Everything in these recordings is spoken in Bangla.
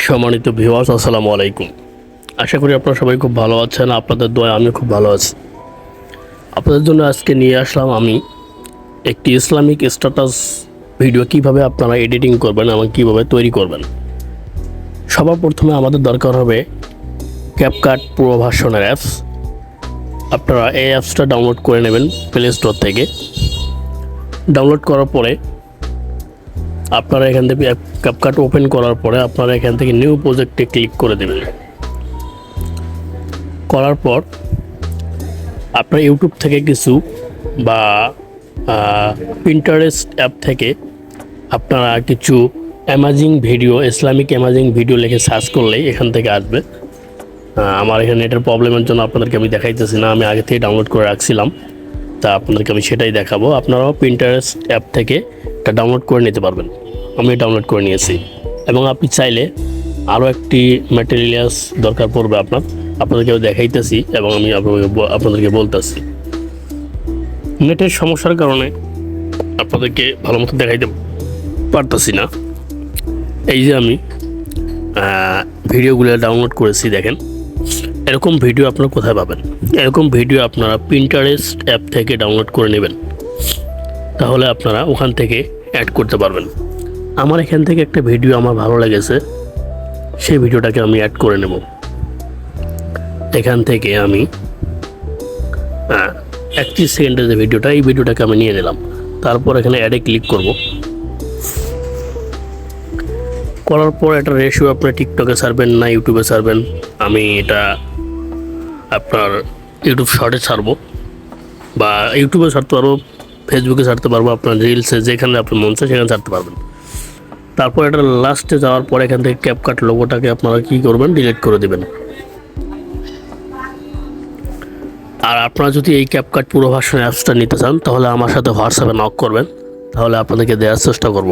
সম্মানিত ভিউয়ার্স, আসসালামু আলাইকুম। আশা করি আপনারা সবাই খুব ভালো আছেন। আপনাদের দোয়ায় আমি খুব ভালো আছি। আপনাদের জন্য আজকে নিয়ে আসলাম আমি একটি ইসলামিক স্ট্যাটাস ভিডিও কিভাবে আপনারা এডিটিং করবেন এবং কিভাবে তৈরি করবেন। সবার প্রথমে আমাদের দরকার হবে ক্যাপকাট প্রো ভার্সনের অ্যাপস। আপনারা এই অ্যাপসটা ডাউনলোড করে নেবেন প্লে স্টোর থেকে। ডাউনলোড করার পরে আপনারা এখান থেকে ক্যাপকাট ওপেন করার পরে আপনারা এখান থেকে নিউ প্রজেক্টে ক্লিক করে দেবেন। করার পর আপনার ইউটিউব থেকে কিছু বা পিন্টারেস্ট অ্যাপ থেকে আপনারা কিছু amazing video, Islamic amazing video লিখে সার্চ করলেই এখান থেকে আসবে। আমার এখানে নেটের প্রবলেমের জন্য আপনাদেরকে আমি দেখাইতেছি না, আমি আগে থেকে ডাউনলোড করে রাখছিলাম, তা আপনাদেরকে আমি সেটাই দেখাবো। আপনারাও পিন্টারেস্ট অ্যাপ থেকে এটা ডাউনলোড করে নিতে পারবেন। আমি ডাউনলোড করে নিয়েছি এবং আপনি চাইলে আরও একটি ম্যাটেরিয়ালস দরকার পড়বে আপনাদেরকেও দেখাইতেছি এবং আমি আপনাদেরকে বলতেছি। নেটের সমস্যার কারণে আপনাদেরকে ভালো মতো দেখাইতে পারতেছি না। এই যে আমি ভিডিওগুলো ডাউনলোড করেছি, দেখেন এরকম ভিডিও আপনারা কোথায় পাবেন? এরকম ভিডিও আপনারা পিন্টারেস্ট অ্যাপ থেকে ডাউনলোড করে নেবেন, তাহলে আপনারা ওখান থেকে অ্যাড করতে পারবেন। আমার এখান থেকে একটা ভিডিও আমার ভালো লেগেছে, সেই ভিডিওটাকে আমি অ্যাড করে নেব। এখান থেকে আমি 31 সেকেন্ডের যে ভিডিওটা, এই ভিডিওটাকে আমি নিয়ে নিলাম। তারপর এখানে অ্যাডে ক্লিক করব। করার পর এটা রেশিও আপনার টিকটকে ছাড়বেন না ইউটিউবে ছাড়বেন। আমি এটা আপনার ইউটিউব শর্টে ছাড়বো বা ইউটিউবে ছাড়তে পারবো, ফেসবুকে ছাড়তে পারবো, আপনার রিলসে যেখানে আপনার মন চায় সেখানে ছাড়তে পারবেন। তারপর এটা লাস্টে যাওয়ার পর এখান থেকে ক্যাপকাট লোগোটাকে আপনারা কী করবেন? ডিলিট করে দেবেন। আর আপনারা যদি এই ক্যাপকাট পুরো ভার্সন অ্যাপসটা নিতে চান তাহলে আমার সাথে হোয়াটসঅ্যাপে নক করবেন, তাহলে আপনাদেরকে দেওয়ার চেষ্টা করব।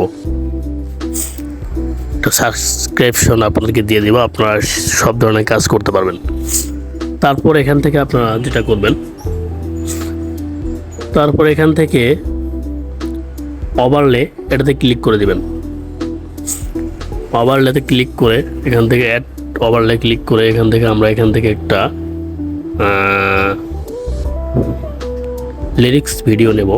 একটা সাবস্ক্রিপশন আপনাদেরকে দিয়ে দিব, আপনারা সব ধরনের কাজ করতে পারবেন। তারপর এখান থেকে আপনারা যেটা করবেন, তারপর এখান থেকে ওভারলে এটাতে ক্লিক করে দিবেন। ওভারলেতে ক্লিক করে এখান থেকে অ্যাড ওভারলে ক্লিক করে এখান থেকে আমরা এখান থেকে একটা লিরিক্স ভিডিও নেব।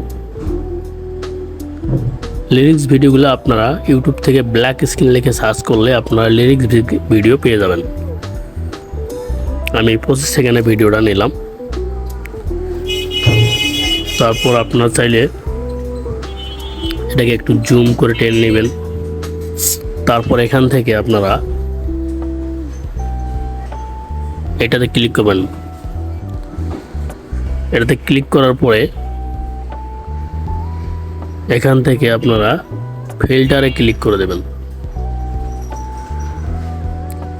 লিরিক্স ভিডিওগুলো আপনারা ইউটিউব থেকে ব্ল্যাক স্ক্রিন লিখে সার্চ করলে আপনারা লিরিক্স ভিডিও পেয়ে যাবেন। আমি 25 সেকেন্ডে ভিডিওটা নিলাম। তারপর আপনারা চাইলে এটাকে একটু জুম করে টেনে নেবেন। তারপর এখান থেকে আপনারা এটাতে ক্লিক করবেন। এটাতে ক্লিক করার পরে এখান থেকে আপনারা ফিল্টারে ক্লিক করে দেবেন।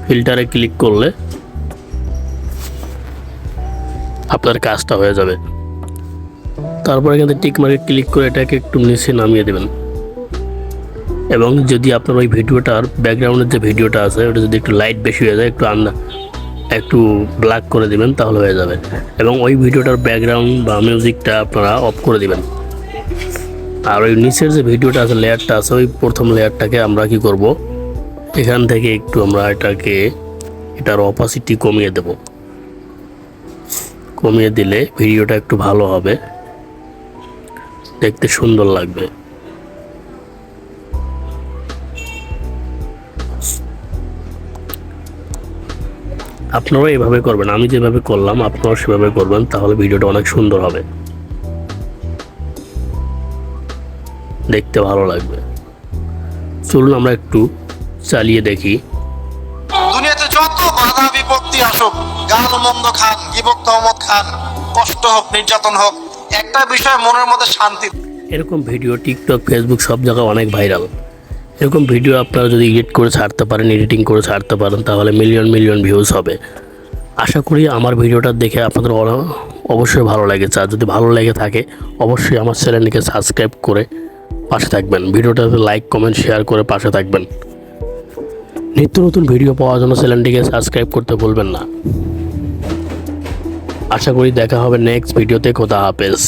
ফিল্টারে ক্লিক করলে আপনার কাজটা হয়ে যাবে। তারপর এখান থেকে টিক মার্কে ক্লিক করে এটাকে একটু নিচে নামিয়ে দেবেন এবং যদি আপনার ওই ভিডিওটার ব্যাকগ্রাউন্ডের যে ভিডিওটা আছে ওটা যদি একটু লাইট বেশি হয়ে যায় একটু ব্ল্যাক করে দিবেন, তাহলে হয়ে যাবে। এবং ওই ভিডিওটার ব্যাকগ্রাউন্ড বা মিউজিকটা আপনারা অফ করে দিবেন। আর ওই নিচের যে ভিডিওটা আছে, লেয়ারটা আছে, ওই প্রথম লেয়ারটাকে আমরা কি করব, এখান থেকে একটু আমরা এটার অপাসিটি কমিয়ে দেব। কমিয়ে দিলে ভিডিওটা একটু ভালো হবে, দেখতে সুন্দর লাগবে। আপনারাও এভাবে করবেন, আমি যেভাবে করলাম আপনারাও সেভাবে করবেন, তাহলে ভিডিওটা অনেক সুন্দর হবে, দেখতে ভালো লাগবে। চলুন আমরা একটু চালিয়ে দেখি। দুনিয়াতে যত বাধা বিপত্তি আসুক, গাল মন্দ খান, গীবত তহমত খান, কষ্ট হোক, নির্যাতন হোক, একটা বিষয় মনের মধ্যে শান্তি। এরকম ভিডিও টিকটক, ফেসবুক সব জায়গায় অনেক ভাইরাল। এরকম ভিডিও আপনারা যদি এডিট করে ছাড়তে পারেন, এডিটিং করে ছাড়তে পারেন, তাহলে মিলিয়ন মিলিয়ন ভিউজ হবে। আশা করি আমার ভিডিওটা দেখে আপনাদের অবশ্যই ভালো লেগেছে। আর যদি ভালো লেগে থাকে অবশ্যই আমার চ্যানেলটিকে সাবস্ক্রাইব করে পাশে থাকবেন। ভিডিওটাতে লাইক, কমেন্ট, শেয়ার করে পাশে থাকবেন। নিত্য নতুন ভিডিও পাওয়ার জন্য চ্যানেলটিকে সাবস্ক্রাইব করতে ভুলবেন না। আশা করি দেখা হবে নেক্সট ভিডিওতে। খোদা হাফেজ।